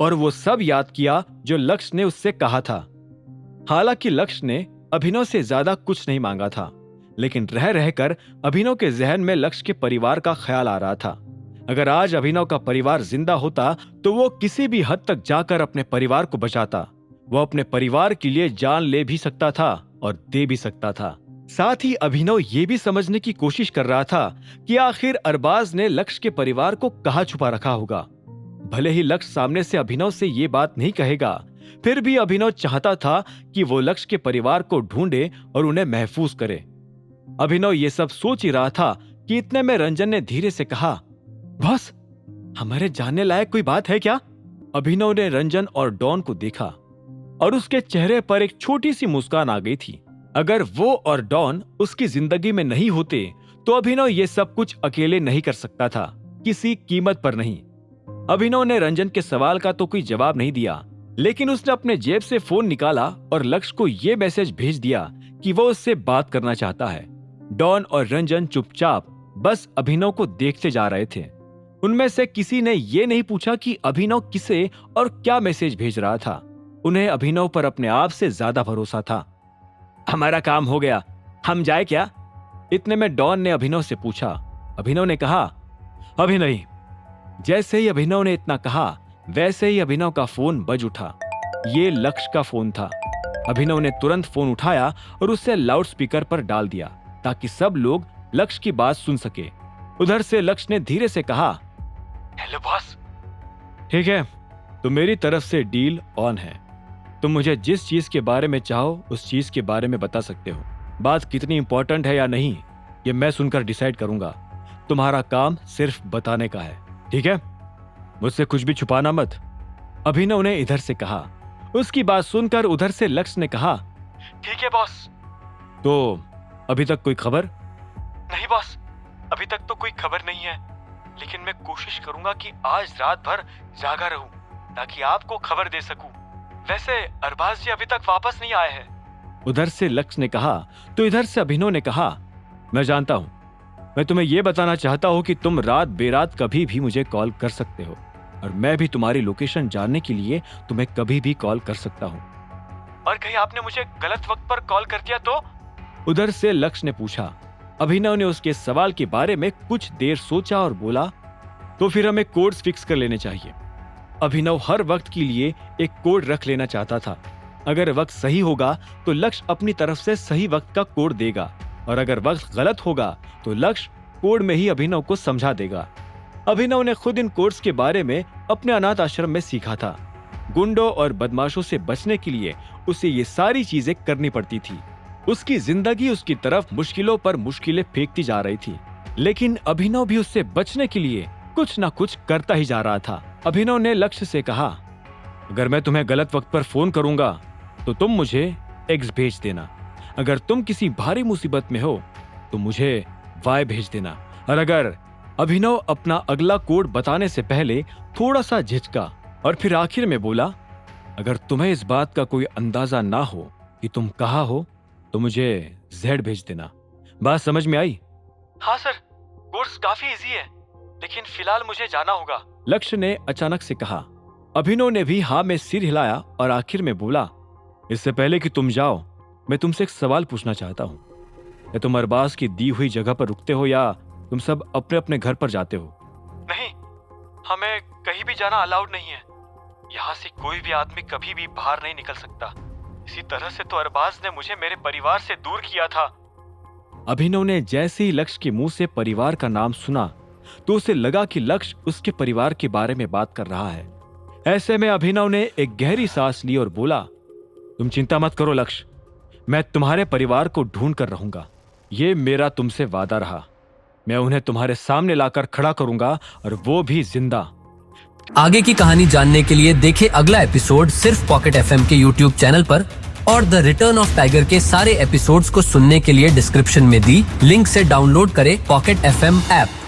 और वो सब याद किया जो लक्ष्य ने उससे कहा था। हालांकि लक्ष्य ने अभिनव से ज्यादा कुछ नहीं मांगा था, लेकिन रह रहकर अभिनव के जहन में लक्ष्य के परिवार का ख्याल आ रहा था। अगर आज अभिनव का परिवार जिंदा होता तो वो किसी भी हद तक जाकर अपने परिवार को बचाता। वो अपने परिवार के लिए जान ले भी सकता था और दे भी सकता था। साथ ही अभिनव ये भी समझने की कोशिश कर रहा था कि आखिर अरबाज ने लक्ष्य के परिवार को कहाँ छुपा रखा होगा। भले ही लक्ष्य सामने से अभिनव से ये बात नहीं कहेगा, फिर भी अभिनव चाहता था कि वो लक्ष्य के परिवार को ढूंढे और उन्हें महफूज करे। अभिनव ये सब सोच ही रहा था कि इतने में रंजन ने धीरे से कहा, बॉस, हमारे जानने लायक कोई बात है क्या? अभिनव ने रंजन और डॉन को देखा और उसके चेहरे पर एक छोटी सी मुस्कान आ गई थी। अगर वो और डॉन उसकी जिंदगी में नहीं होते तो अभिनव ये सब कुछ अकेले नहीं कर सकता था, किसी कीमत पर नहीं। अभिनव ने रंजन के सवाल का तो कोई जवाब नहीं दिया, लेकिन उसने अपने जेब से फोन निकाला और लक्ष्य को ये मैसेज भेज दिया कि वो उससे बात करना चाहता है। डॉन और रंजन चुपचाप बस अभिनव को देखते जा रहे थे। उनमें से किसी ने ये नहीं पूछा कि अभिनव किसे और क्या मैसेज भेज रहा था। उन्हें अभिनव पर अपने आप से ज्यादा भरोसा था। हमारा काम हो गया, हम जाए क्या? इतने में डॉन ने अभिनव से पूछा। अभिनव ने कहा, अभी नहीं। जैसे ही अभिनव ने इतना कहा, वैसे ही अभिनव का फोन बज उठा। ये लक्ष्य का फोन था। अभिनव ने तुरंत फोन उठाया और उसे लाउड स्पीकर पर डाल दिया ताकि सब लोग लक्ष्य की बात सुन सके। उधर से लक्ष्य ने धीरे से कहा, हेलो बॉस। ठीक है, तो मेरी तरफ से डील ऑन है। तुम मुझे जिस चीज के बारे में चाहो उस चीज के बारे में बता सकते हो। बात कितनी इंपॉर्टेंट है या नहीं, ये मैं सुनकर डिसाइड करूंगा। तुम्हारा काम सिर्फ बताने का है, ठीक है? मुझसे कुछ भी छुपाना मत। अभिनव ने इधर से कहा। उसकी बात सुनकर उधर से लक्ष्य ने कहा, ठीक है बॉस। तो अभी तक कोई खबर? नहीं बॉस, अभी तक तो कोई खबर नहीं है, लेकिन मैं कोशिश करूंगा कि आज रात भर जागा रहूं ताकि आपको खबर दे सकूं। वैसे अरबाज जी अभी तक वापस नहीं आए हैं। उधर से लक्ष्य ने कहा तो इधर से अभिनव ने कहा, मैं जानता हूं, मैं तुम्हें यह बताना चाहता हूं कि तुम रात बेरात कभी भी मुझे कॉल कर सकते हो और मैं भी तुम्हारी लोकेशन जानने के लिए तुम्हें कभी भी कॉल कर सकता हूं। और कहीं आपने मुझे गलत वक्त पर कॉल कर दिया तो? उधर से लक्ष्य ने पूछा। अभिनव ने उसके सवाल के बारे में कुछ देर सोचा और बोला, तो फिर हमें कोड्स फिक्स कर लेने चाहिए। अभिनव हर वक्त के लिए एक कोड रख लेना चाहता था। अगर वक्त सही होगा तो लक्ष्य अपनी तरफ से सही वक्त का कोड देगा और अगर वक्त गलत होगा तो लक्ष्य कोड में ही अभिनव को समझा देगा। अभिनव ने खुद इन कोड्स के बारे में अपने अनाथ आश्रम में सीखा था। गुंडों और बदमाशों से बचने के लिए उसे ये सारी चीजें करनी पड़ती थी। उसकी जिंदगी उसकी तरफ मुश्किलों पर मुश्किलें फेंकती जा रही थी, लेकिन अभिनव भी उससे बचने के लिए कुछ ना कुछ करता ही जा रहा था। अभिनव ने लक्ष्य से कहा, अगर मैं तुम्हें गलत वक्त पर फोन करूंगा तो तुम मुझे एक्स भेज देना। अगर तुम किसी भारी मुसीबत में हो तो मुझे वाई भेज देना। और अगर अभिनव अपना अगला कोड बताने से पहले थोड़ा सा झिझका और फिर आखिर में बोला, अगर तुम्हें इस बात का कोई अंदाजा ना हो कि तुम कहाँ हो तो मुझे जेड भेज देना। बात समझ में आई? हाँ सर, कोर्स काफी इजी है, लेकिन फिलहाल मुझे जाना होगा, लक्ष्य ने अचानक से कहा। अभिनव ने भी हाँ में सिर हिलाया और आखिर में बोला, इससे पहले कि तुम जाओ मैं तुमसे एक सवाल पूछना चाहता हूँ। क्या तुम अरबाज की दी हुई जगह पर रुकते हो या तुम सब अपने अपने घर पर जाते हो? नहीं, हमें कहीं भी जाना अलाउड नहीं है। यहाँ से कोई भी आदमी कभी भी बाहर नहीं निकल सकता। इसी तरह से तो अरबाज ने मुझे मेरे परिवार से दूर किया था। अभिनव ने जैसे ही लक्ष्य के मुंह से परिवार का नाम सुना तो उसे लगा कि लक्ष्य उसके परिवार के बारे में बात कर रहा है। ऐसे में अभिनव ने एक गहरी सांस ली और बोला, तुम चिंता मत करो लक्ष्य, मैं तुम्हारे परिवार को ढूंढ कर रहूंगा। ये मेरा तुमसे वादा रहा। मैं उन्हें तुम्हारे सामने लाकर खड़ा करूंगा और वो भी जिंदा। आगे की कहानी जानने के लिए देखें अगला एपिसोड सिर्फ पॉकेट एफएम के यूट्यूब चैनल पर और द रिटर्न ऑफ टाइगर के सारे एपिसोड्स को सुनने के लिए डिस्क्रिप्शन में दी लिंक से डाउनलोड करें पॉकेट एफएम ऐप।